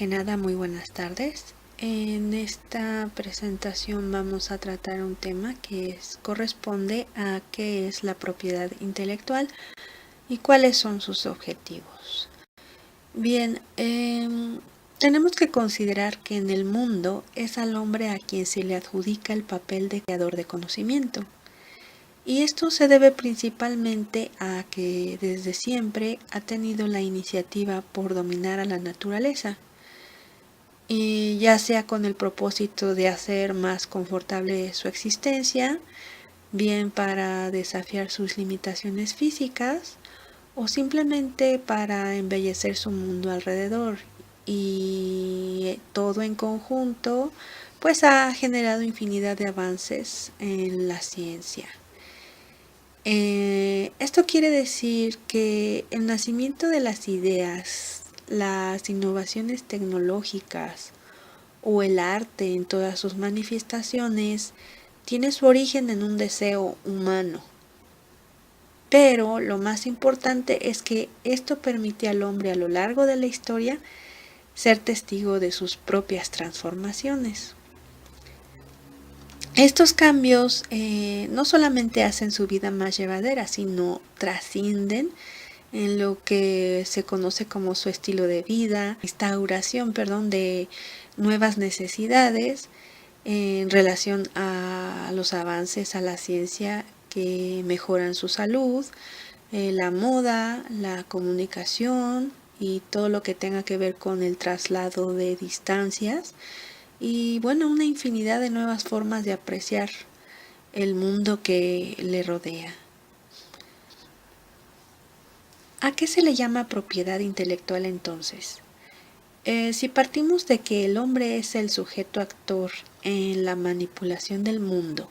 que nada, muy buenas tardes. En esta presentación vamos a tratar un tema que corresponde a qué es la propiedad intelectual y cuáles son sus objetivos. Bien, tenemos que considerar que en el mundo es al hombre a quien se le adjudica el papel de creador de conocimiento. Y esto se debe principalmente a que desde siempre ha tenido la iniciativa por dominar a la naturaleza, y ya sea con el propósito de hacer más confortable su existencia, bien para desafiar sus limitaciones físicas o simplemente para embellecer su mundo alrededor. Y todo en conjunto pues ha generado infinidad de avances en la ciencia. Esto quiere decir que el nacimiento de las ideas, las innovaciones tecnológicas o el arte en todas sus manifestaciones tiene su origen en un deseo humano. Pero lo más importante es que esto permite al hombre a lo largo de la historia ser testigo de sus propias transformaciones. Estos cambios no solamente hacen su vida más llevadera, sino trascienden en lo que se conoce como su estilo de vida, instauración, de nuevas necesidades en relación a los avances a la ciencia que mejoran su salud, la moda, la comunicación y todo lo que tenga que ver con el traslado de distancias y bueno, una infinidad de nuevas formas de apreciar el mundo que le rodea. ¿A qué se le llama propiedad intelectual entonces? Si partimos de que el hombre es el sujeto actor en la manipulación del mundo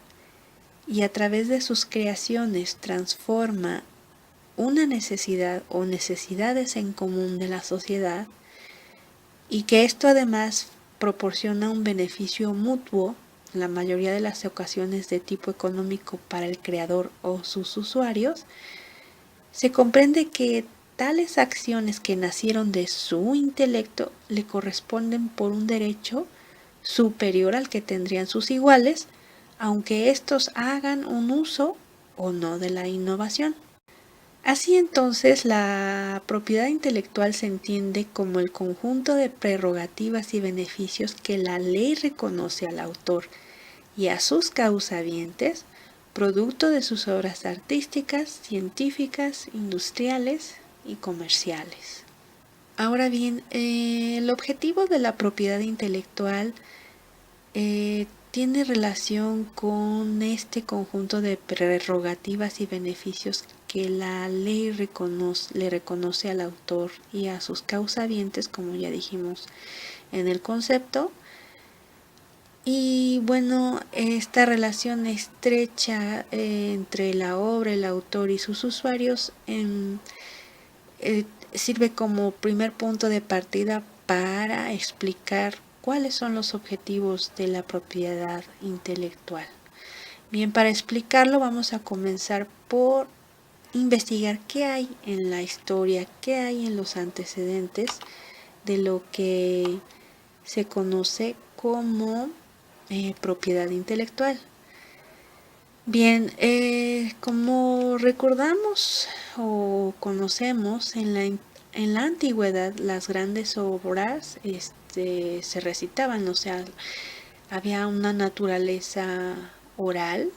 y a través de sus creaciones transforma una necesidad o necesidades en común de la sociedad y que esto además proporciona un beneficio mutuo, en la mayoría de las ocasiones de tipo económico para el creador o sus usuarios, se comprende que tales acciones que nacieron de su intelecto le corresponden por un derecho superior al que tendrían sus iguales, aunque éstos hagan un uso o no de la innovación. Así entonces, la propiedad intelectual se entiende como el conjunto de prerrogativas y beneficios que la ley reconoce al autor y a sus causavientes, producto de sus obras artísticas, científicas, industriales y comerciales. Ahora bien, el objetivo de la propiedad intelectual tiene relación con este conjunto de prerrogativas y beneficios que la ley le reconoce al autor y a sus causavientes, como ya dijimos en el concepto. Y bueno, esta relación estrecha entre la obra, el autor y sus usuarios sirve como primer punto de partida para explicar cuáles son los objetivos de la propiedad intelectual. Bien, para explicarlo vamos a comenzar por investigar qué hay en la historia, qué hay en los antecedentes de lo que se conoce como propiedad intelectual. Bien, como recordamos o conocemos, en la antigüedad las grandes obras se recitaban, o sea, había una naturaleza oral.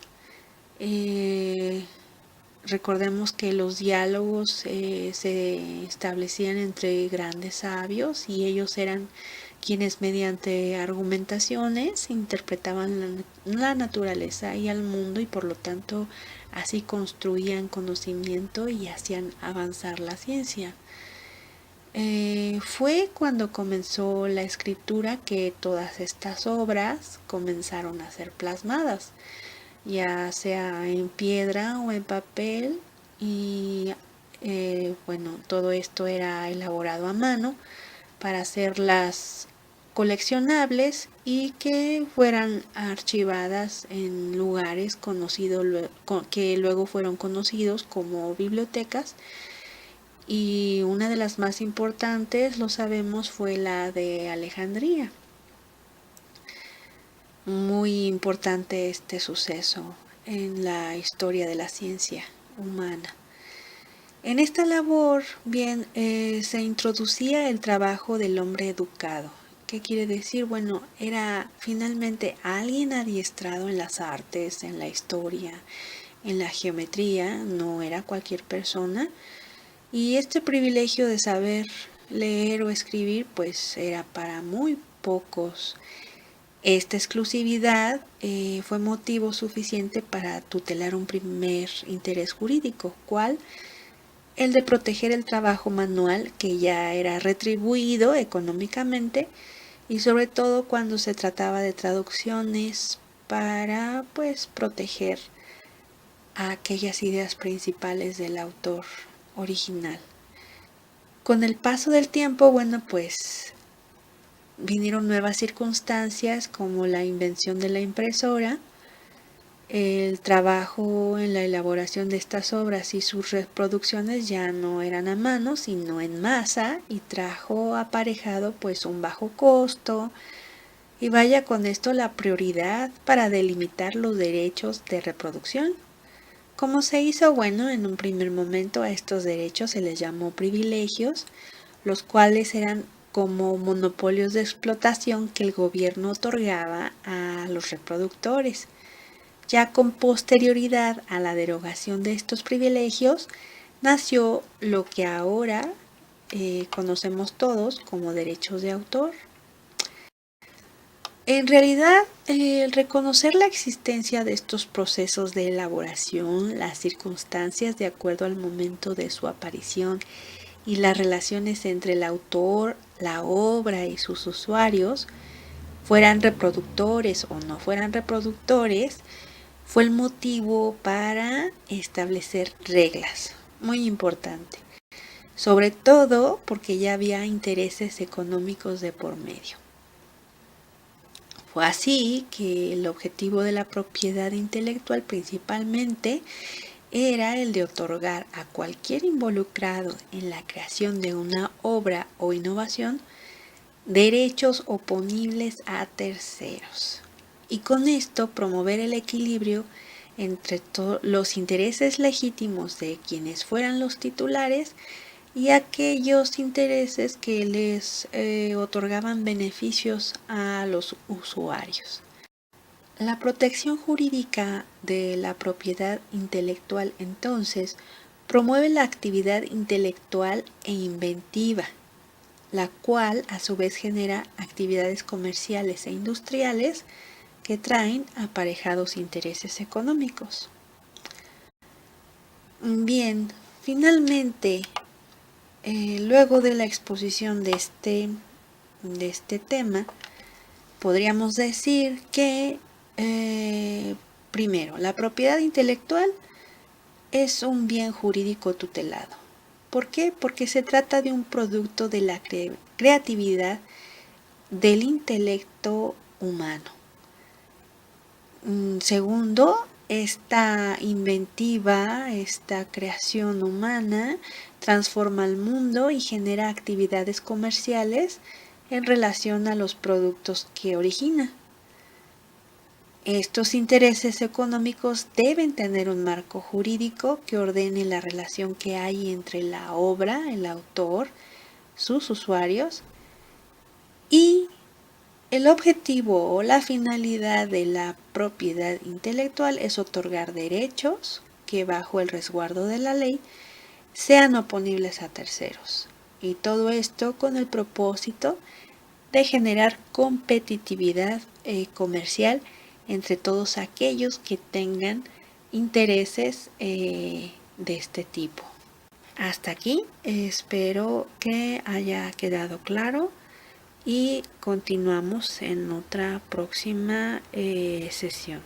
Recordemos que los diálogos se establecían entre grandes sabios y ellos eran quienes mediante argumentaciones interpretaban la naturaleza y al mundo y por lo tanto así construían conocimiento y hacían avanzar la ciencia. Fue cuando comenzó la escritura que todas estas obras comenzaron a ser plasmadas, ya sea en piedra o en papel, y bueno, todo esto era elaborado a mano para hacerlas coleccionables y que fueran archivadas en lugares conocidos que luego fueron conocidos como bibliotecas y una de las más importantes, lo sabemos, fue la de Alejandría. Muy importante este suceso en la historia de la ciencia humana. En esta labor, bien, se introducía el trabajo del hombre educado. ¿Qué quiere decir? Bueno, era finalmente alguien adiestrado en las artes, en la historia, en la geometría, no era cualquier persona. Y este privilegio de saber leer o escribir, pues era para muy pocos. Esta exclusividad fue motivo suficiente para tutelar un primer interés jurídico, ¿cuál? El de proteger el trabajo manual, que ya era retribuido económicamente, y sobre todo cuando se trataba de traducciones para pues proteger a aquellas ideas principales del autor original. Con el paso del tiempo, bueno, pues vinieron nuevas circunstancias como la invención de la impresora, el trabajo en la elaboración de estas obras y sus reproducciones ya no eran a mano, sino en masa, y trajo aparejado pues un bajo costo, y vaya con esto la prioridad para delimitar los derechos de reproducción. ¿Cómo se hizo? Bueno, en un primer momento a estos derechos se les llamó privilegios, los cuales eran como monopolios de explotación que el gobierno otorgaba a los reproductores. Ya con posterioridad a la derogación de estos privilegios, nació lo que ahora conocemos todos como derechos de autor. En realidad, el reconocer la existencia de estos procesos de elaboración, las circunstancias de acuerdo al momento de su aparición y las relaciones entre el autor, la obra y sus usuarios, fueran reproductores o no fueran reproductores, fue el motivo para establecer reglas, muy importante, sobre todo porque ya había intereses económicos de por medio. Fue así que el objetivo de la propiedad intelectual principalmente era el de otorgar a cualquier involucrado en la creación de una obra o innovación derechos oponibles a terceros, y con esto promover el equilibrio entre los intereses legítimos de quienes fueran los titulares y aquellos intereses que les otorgaban beneficios a los usuarios. La protección jurídica de la propiedad intelectual entonces promueve la actividad intelectual e inventiva, la cual a su vez genera actividades comerciales e industriales que traen aparejados intereses económicos. Bien, finalmente, luego de la exposición de este tema, podríamos decir que, primero, la propiedad intelectual es un bien jurídico tutelado. ¿Por qué? Porque se trata de un producto de la creatividad del intelecto humano. Segundo, esta inventiva, esta creación humana transforma el mundo y genera actividades comerciales en relación a los productos que origina. Estos intereses económicos deben tener un marco jurídico que ordene la relación que hay entre la obra, el autor, sus usuarios, y el objetivo o la finalidad de la propiedad intelectual es otorgar derechos que bajo el resguardo de la ley sean oponibles a terceros. Y todo esto con el propósito de generar competitividad comercial entre todos aquellos que tengan intereses de este tipo. Hasta aquí, espero que haya quedado claro y continuamos en otra próxima sesión.